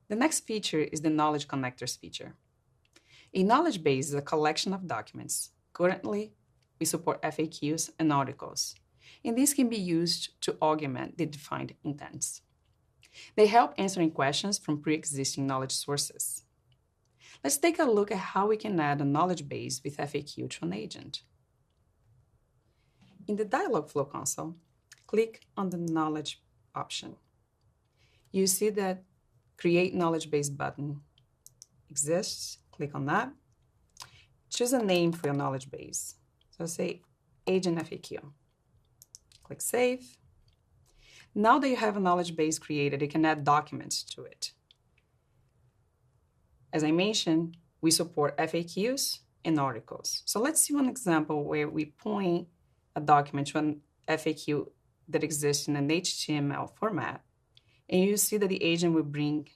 The next feature is the Knowledge Connectors feature. A knowledge base is a collection of documents. Currently, we support FAQs and articles, and these can be used to augment the defined intents. They help answering questions from pre-existing knowledge sources. Let's take a look at how we can add a knowledge base with FAQ to an agent. In the Dialogflow console, click on the Knowledge option. You see that Create Knowledge Base button exists. Click on that. Choose a name for your knowledge base. So say Agent FAQ. Click Save. Now that you have a knowledge base created, you can add documents to it. As I mentioned, we support FAQs and articles. So let's see one example where we point a document to an FAQ that exists in an HTML format, and you see that the agent will bring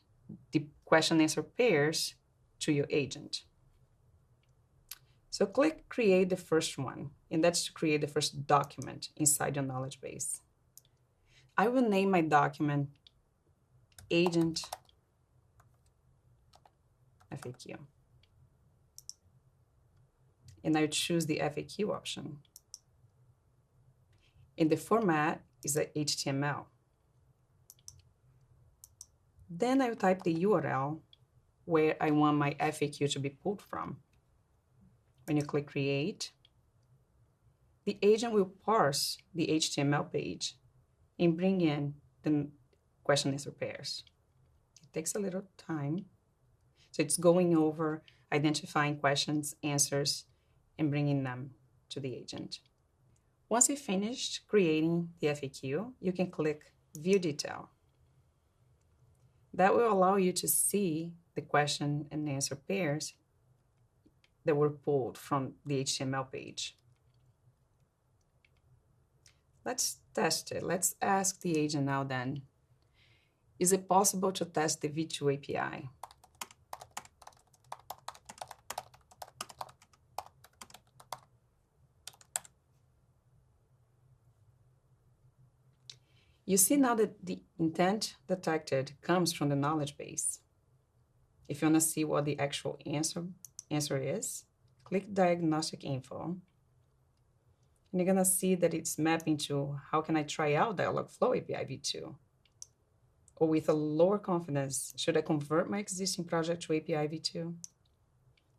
the question answer pairs to your agent. So click Create the first one, and that's to create the first document inside your knowledge base. I will name my document Agent FAQ. And I choose the FAQ option. And the format is a HTML. Then I will type the URL where I want my FAQ to be pulled from. When you click Create, the agent will parse the HTML page and bring in the question answer pairs. It takes a little time. So it's going over identifying questions, answers, and bringing them to the agent. Once you've finished creating the FAQ, you can click View Detail. That will allow you to see the question and answer pairs that were pulled from the HTML page. Let's test it. Let's ask the agent now then, is it possible to test the V2 API? You see now that the intent detected comes from the knowledge base. If you want to see what the actual answer is, click Diagnostic Info. And you're going to see that it's mapping to how can I try out Dialogflow API v2? Or with a lower confidence, should I convert my existing project to API v2? And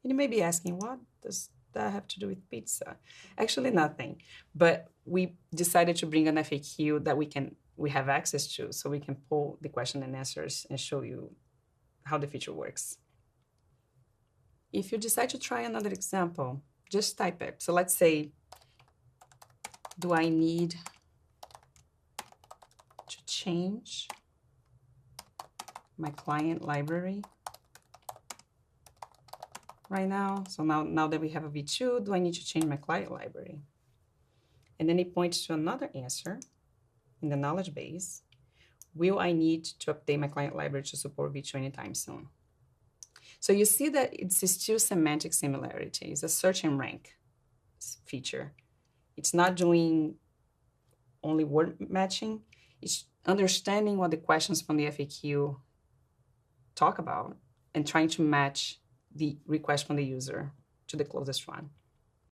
you may be asking, what does that have to do with pizza? Actually, nothing. But we decided to bring an FAQ that we have access to, so we can pull the question and answers and show you how the feature works. If you decide to try another example, just type it. So let's say, do I need to change my client library right now? So now that we have a v2, do I need to change my client library? And then it points to another answer in the knowledge base. Will I need to update my client library to support v2 anytime soon? So you see that it's still semantic similarity. It's a search and rank feature. It's not doing only word matching. It's understanding what the questions from the FAQ talk about and trying to match the request from the user to the closest one.